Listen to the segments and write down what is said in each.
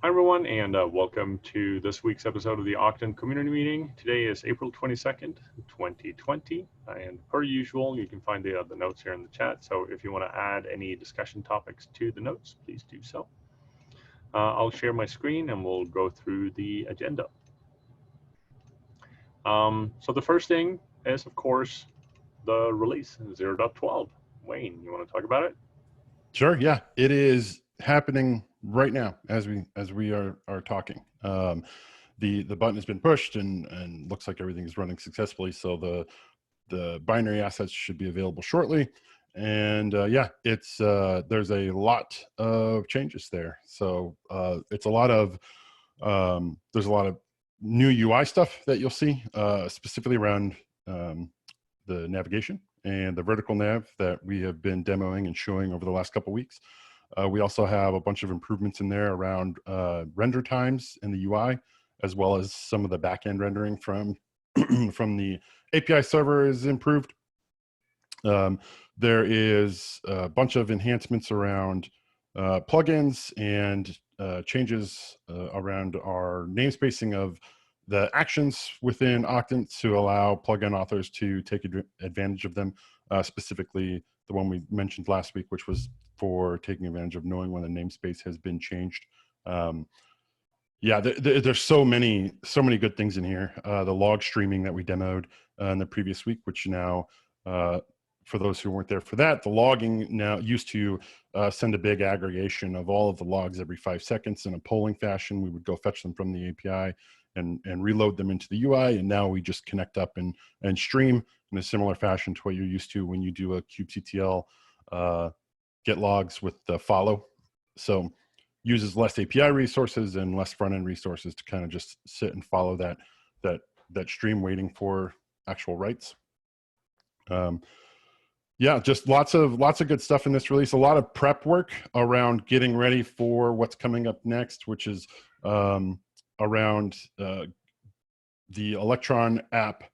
Hi, everyone, and welcome to this week's episode of the Octant Community Meeting. Today is April 22nd, 2020, and per usual, you can find the notes here in the chat. So if you want to add any discussion topics to the notes, please do so. I'll share my screen and we'll go through the agenda. So the first thing is, of course, the release 0.12. Wayne, you want to talk about it? Sure. Yeah, it is happening right now as we are talking. The button has been pushed and looks like everything is running successfully. So the binary assets should be available shortly. And yeah, it's there's a lot of changes there. So it's a lot of there's a lot of new UI stuff that you'll see specifically around the navigation and the vertical nav that we have been demoing and showing over the last couple of weeks. We also have a bunch of improvements in there around render times in the UI, as well as some of the backend rendering from from the API server is improved. There is a bunch of enhancements around plugins and changes around our namespacing of the actions within Octant to allow plugin authors to take advantage of them, specifically the one we mentioned last week, which was for taking advantage of knowing when the namespace has been changed. Yeah, there's so many good things in here. The log streaming that we demoed in the previous week, which now, for those who weren't there for that, the logging now used to send a big aggregation of all of the logs every 5 seconds in a polling fashion. We would go fetch them from the API and reload them into the UI, and now we just connect up and stream in a similar fashion to what you're used to when you do a kubectl get logs with the follow. So uses less API resources and less front-end resources to kind of just sit and follow that stream waiting for actual writes. Yeah, just lots of good stuff in this release. A lot of prep work around getting ready for what's coming up next, which is around the Electron app.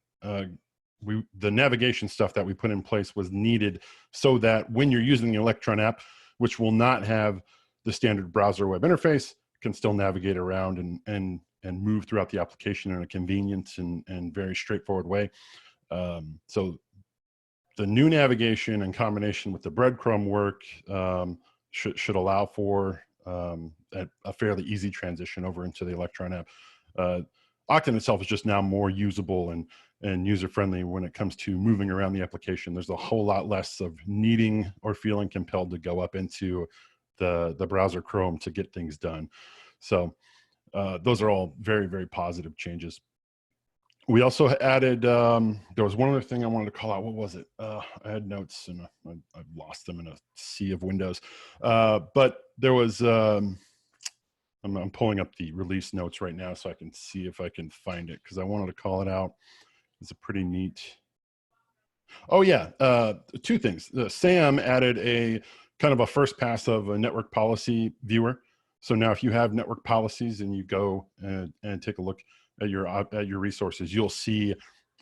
The navigation stuff that we put in place was needed so that when you're using the Electron app, which will not have the standard browser web interface, can still navigate around and move throughout the application in a convenient and very straightforward way. So the new navigation in combination with the breadcrumb work should allow for a fairly easy transition over into the Electron app. Octant itself is just now more usable and user-friendly when it comes to moving around the application. There's a whole lot less of needing or feeling compelled to go up into the browser Chrome to get things done. So those are all very, very positive changes. We also added, there was one other thing I wanted to call out. What was it? I had notes and I've lost them in a sea of windows. But there was, I'm pulling up the release notes right now so I can see if I can find it, because I wanted to call it out. It's a pretty neat. Oh yeah, two things. Sam added a kind of a first pass of a network policy viewer. So now if you have network policies and you go and take a look at your resources, you'll see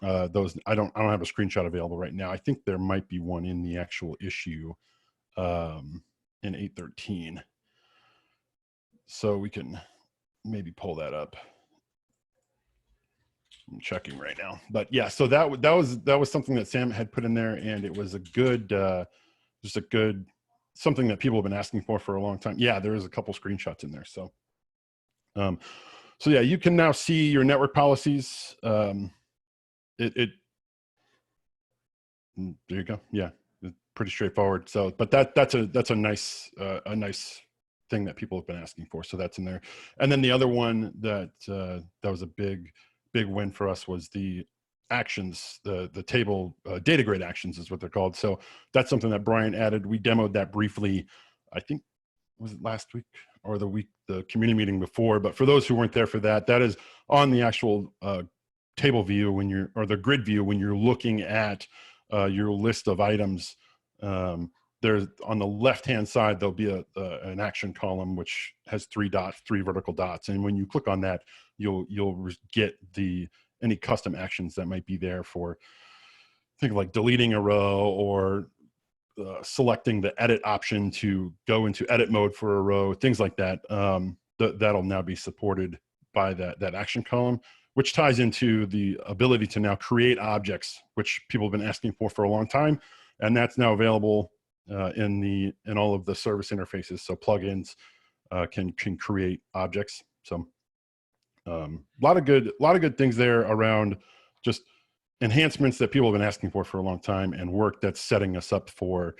those. I don't have a screenshot available right now. I think there might be one in the actual issue in 8.13. So we can maybe pull that up. I'm checking right now, but yeah. So that was something that Sam had put in there, and it was a good, just a good something that people have been asking for a long time. Yeah, there is a couple screenshots in there. So, so yeah, you can now see your network policies. There you go. Yeah, it's pretty straightforward. So, but that's a nice thing that people have been asking for. So that's in there. And then the other one that was a big win for us was the actions, the table data grid actions is what they're called. So that's something that Brian added. We demoed that briefly, I think, was it last week or the community meeting before? But for those who weren't there for that, that is on the actual table view or the grid view when you're looking at your list of items. There's on the left-hand side, there'll be an action column which has 3 vertical dots, and when you click on that, you'll get any custom actions that might be there for, think like deleting a row or selecting the edit option to go into edit mode for a row, things like that. that'll now be supported by that action column, which ties into the ability to now create objects, which people have been asking for a long time. And that's now available in all of the service interfaces. So plugins can create objects. So a lot of good things there around just enhancements that people have been asking for a long time, and work that's setting us up for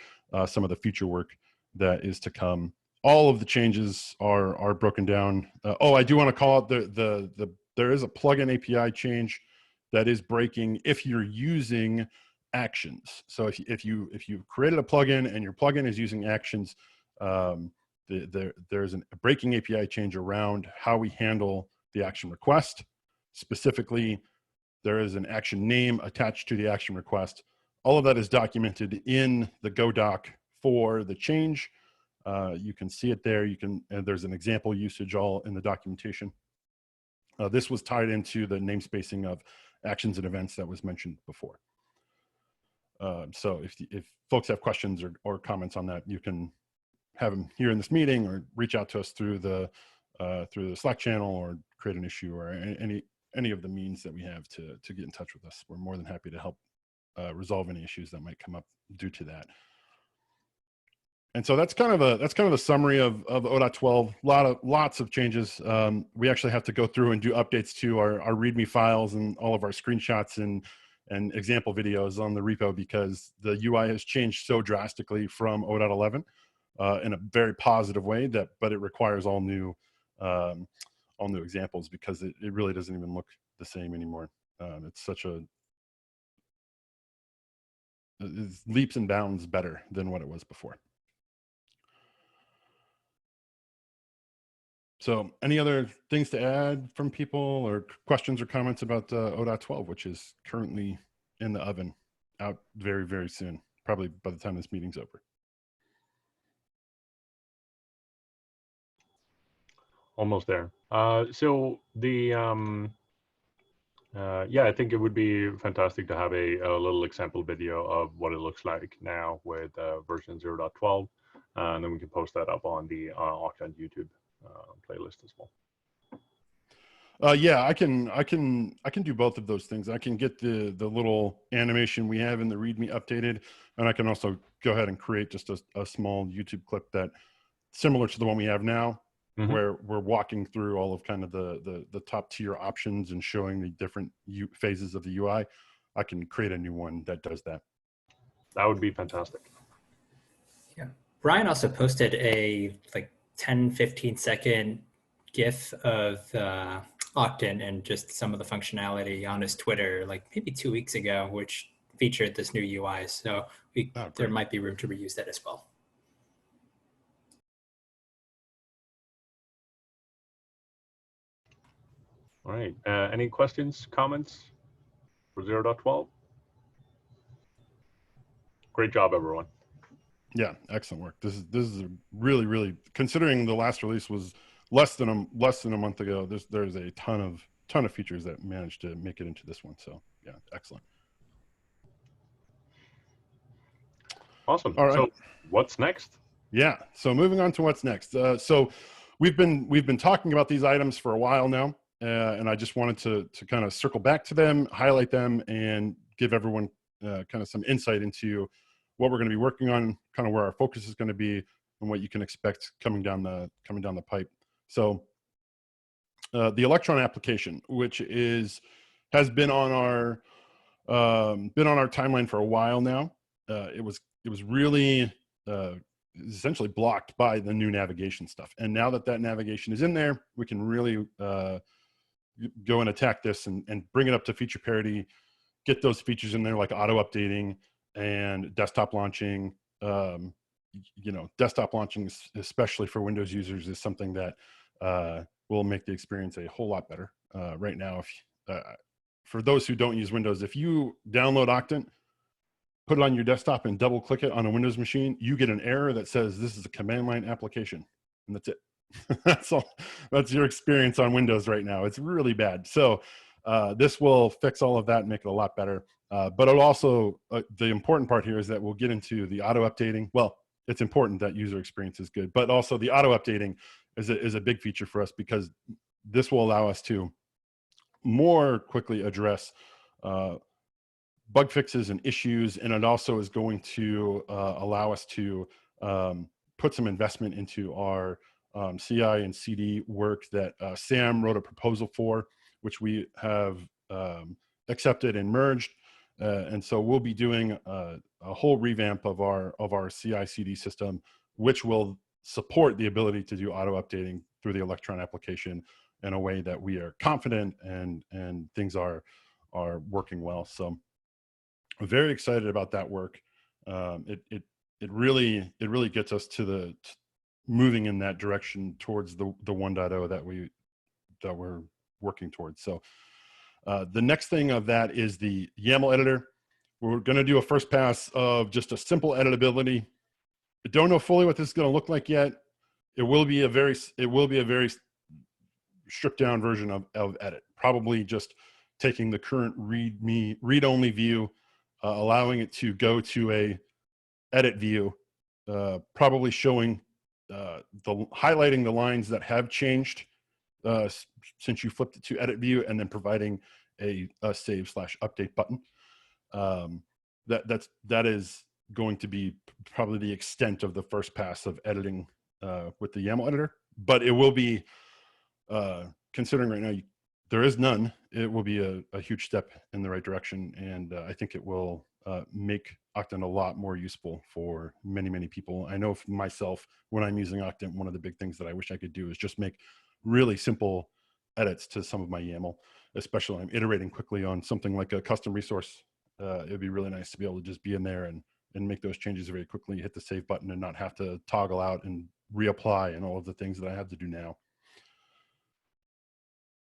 some of the future work that is to come. All of the changes are broken down. Oh, I do want to call out there is a plugin API change that is breaking if you're using actions. So if you've created a plugin and your plugin is using actions, there's a breaking API change around how we handle the action request. Specifically, there is an action name attached to the action request. All of that is documented in the Go doc for the change. You can see it there. There's an example usage all in the documentation. This was tied into the namespacing of actions and events that was mentioned before. So if folks have questions or comments on that, you can have them here in this meeting, or reach out to us through the Slack channel, or create an issue, or any of the means that we have to get in touch with us. We're more than happy to help resolve any issues that might come up due to that. And so that's kind of a summary of 0.12. Lots of changes. We actually have to go through and do updates to our README files and all of our screenshots and example videos on the repo, because the UI has changed so drastically from 0.11 in a very positive way, but it requires all new examples, because it really doesn't even look the same anymore. It's leaps and bounds better than what it was before. So any other things to add from people, or questions or comments about 0.12, which is currently in the oven, out very, very soon, probably by the time this meeting's over? Almost there. So yeah, I think it would be fantastic to have a little example video of what it looks like now with version 0.12, and then we can post that up on the Octant YouTube playlist as well. Yeah, I can do both of those things. I can get the little animation we have in the README updated, and I can also go ahead and create just a small YouTube clip that similar to the one we have now, where we're walking through all of kind of the top tier options and showing the different phases of the UI. I can create a new one that does that. That would be fantastic. Yeah. Brian also posted a 10-15 second GIF of Octant and just some of the functionality on his Twitter, maybe 2 weeks ago, which featured this new UI. So there might be room to reuse that as well. All right. Any questions, comments for 0.12? Great job, everyone. Yeah, excellent work. This is a really, considering the last release was less than a month ago. There's a ton of features that managed to make it into this one. So yeah, excellent. Awesome. All right. So what's next? Yeah. So moving on to what's next. So we've been talking about these items for a while now, and I just wanted to kind of circle back to them, highlight them, and give everyone kind of some insight into what we're going to be working on, kind of where our focus is going to be, and what you can expect coming down the pipe. So the Electron application, which has been on our timeline for a while now. It was really essentially blocked by the new navigation stuff, and now that navigation is in there, we can really go and attack this and bring it up to feature parity, get those features in there like auto updating and desktop launching. Desktop launching, especially for Windows users, is something that will make the experience a whole lot better. Right now, for those who don't use Windows, if you download Octant, put it on your desktop and double click it on a Windows machine, you get an error that says this is a command line application, and that's it. That's all. That's your experience on Windows right now. It's really bad. So this will fix all of that and make it a lot better. But it'll also, the important part here is that we'll get into the auto updating. Well, it's important that user experience is good, but also the auto updating is a big feature for us, because this will allow us to more quickly address bug fixes and issues. And it also is going to allow us to put some investment into our CI and CD work that Sam wrote a proposal for, which we have accepted and merged. And so we'll be doing a whole revamp of our CI CD system, which will support the ability to do auto updating through the Electron application in a way that we are confident and things are working well. So I'm very excited about that work. It really gets us to moving in that direction towards the 1.0 that we're working towards. So the next thing of that is the YAML editor. We're going to do a first pass of just a simple editability. I don't know fully what this is going to look like yet. It will be a very stripped down version of edit, probably just taking the current read-only view, allowing it to go to a edit view, probably showing highlighting the lines that have changed since you flipped it to edit view, and then providing a save/update button. That is going to be probably the extent of the first pass of editing with the YAML editor, but it will be, considering right now there is none, it will be a huge step in the right direction. And I think it will make Octant a lot more useful for many people. I know for myself, when I'm using Octant, one of the big things that I wish I could do is just make really simple edits to some of my YAML, especially when I'm iterating quickly on something like a custom resource. It'd be really nice to be able to just be in there and make those changes very quickly, hit the save button, and not have to toggle out and reapply and all of the things that I have to do now.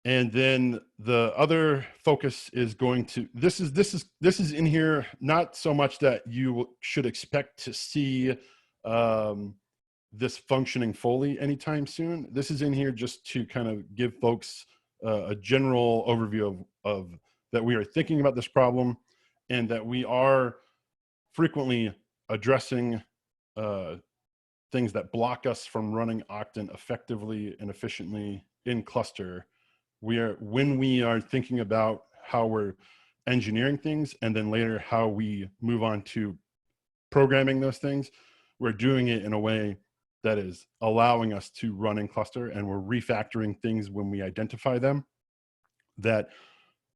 And then the other focus is going to, this is in here, not so much that you should expect to see this functioning fully anytime soon. This is in here just to kind of give folks a general overview of that we are thinking about this problem, and that we are frequently addressing things that block us from running Octant effectively and efficiently in cluster. When we are thinking about how we're engineering things, and then later how we move on to programming those things, we're doing it in a way that is allowing us to run in cluster, and we're refactoring things when we identify them that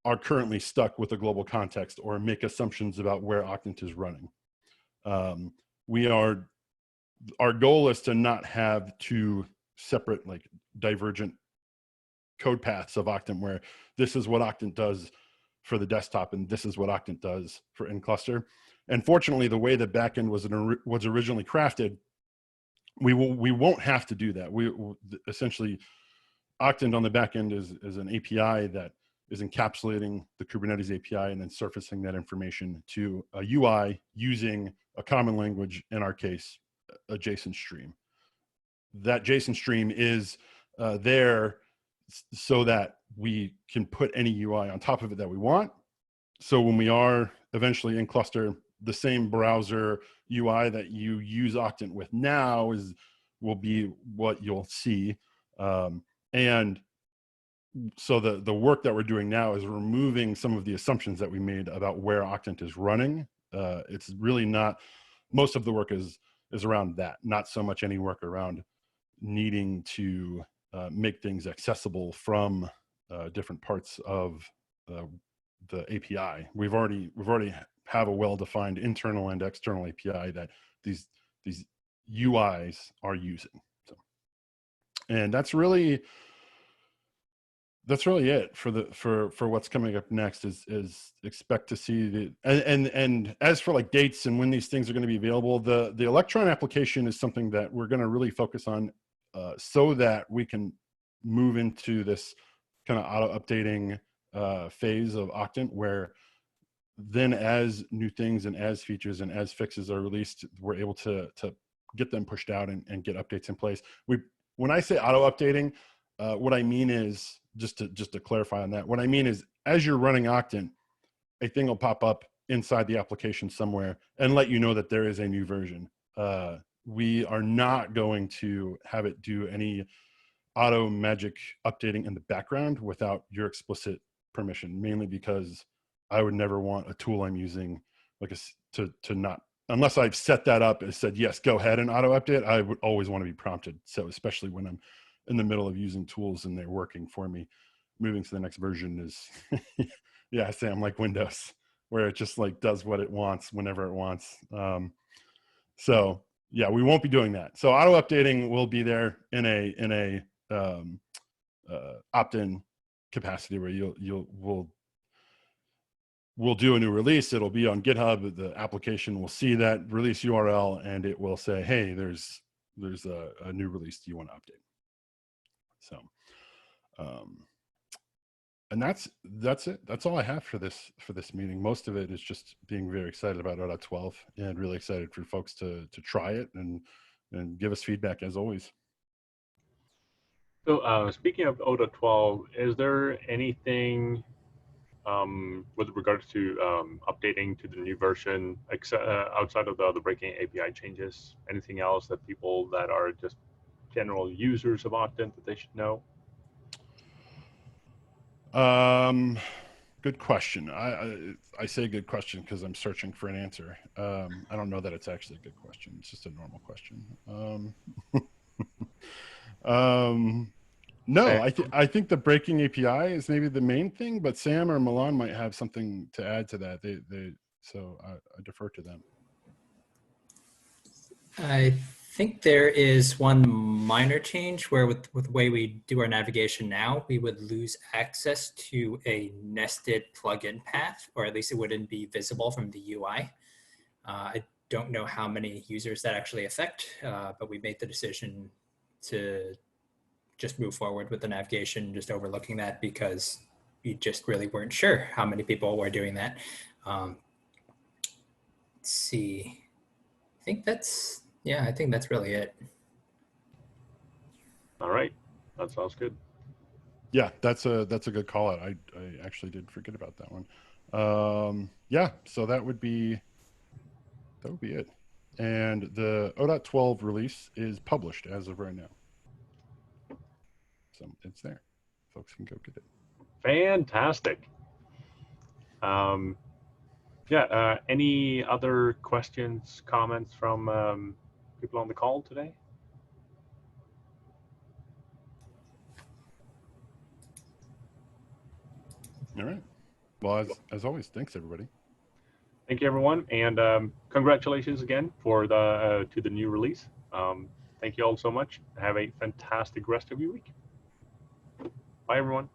are currently stuck with a global context, or make assumptions about where Octant is running. Our goal is to not have two separate, like, divergent code paths of Octant, where this is what Octant does for the desktop and this is what Octant does for in cluster. And fortunately, the way the backend was originally crafted, we won't have to do that. Essentially, Octant on the backend is an API that is encapsulating the Kubernetes API and then surfacing that information to a UI using a common language, in our case, a JSON stream. That JSON stream is there so that we can put any UI on top of it that we want. So when we are eventually in cluster, the same browser UI that you use Octant with now will be what you'll see. And so the work that we're doing now is removing some of the assumptions that we made about where Octant is running. It's really not, most of the work is around that, not so much any work around needing to make things accessible from different parts of the API. We've already have a well-defined internal and external API that these UIs are using. So, and that's really it for what's coming up next. Is expect to see and as for like dates and when these things are going to be available, the Electron application is something that we're going to really focus on, so that we can move into this kind of auto updating phase of Octant, where then as new things and as features and as fixes are released, we're able to get them pushed out and get updates in place. When I say auto updating, what I mean is, just to clarify on that, what I mean is, as you're running Octant, a thing will pop up inside the application somewhere and let you know that there is a new version. we are not going to have it do any auto magic updating in the background without your explicit permission, mainly because I would never want a tool I'm using like to not, unless I've set that up and said, yes, go ahead and auto update. I would always want to be prompted. So especially when I'm in the middle of using tools and they're working for me, moving to the next version is, yeah, Sam, like Windows, where it just like does what it wants whenever it wants. So yeah, we won't be doing that. So auto updating will be there in a opt-in capacity where we'll do a new release. It'll be on GitHub. The application will see that release URL and it will say, hey, there's a new release. Do you want to update? So, and that's it. That's all I have for this meeting. Most of it is just being very excited about ODOT 12 and really excited for folks to try it and give us feedback as always. So speaking of ODOT 12, is there anything with regards to updating to the new version outside of the breaking API changes? Anything else that people that are just general users of Octant that they should know? Good question. I say good question because I'm searching for an answer. I don't know that it's actually a good question. It's just a normal question. No, I think the breaking API is maybe the main thing, but Sam or Milan might have something to add to that. So I defer to them. I think there is one minor change where with the way we do our navigation now, we would lose access to a nested plugin path, or at least it wouldn't be visible from the UI. I don't know how many users that actually affect, but we made the decision to just move forward with the navigation, just overlooking that because we just really weren't sure how many people were doing that. Let's see. I think that's really it. All right, that sounds good. Yeah, that's a good call out. I actually did forget about that one. Yeah, so that would be it. And the ODOT 12 release is published as of right now. So it's there. Folks can go get it. Fantastic. Yeah, any other questions, comments from people on the call today? All right. Well, as always, thanks everybody. Thank you, everyone, and congratulations again for the new release. Thank you all so much. Have a fantastic rest of your week. Bye, everyone.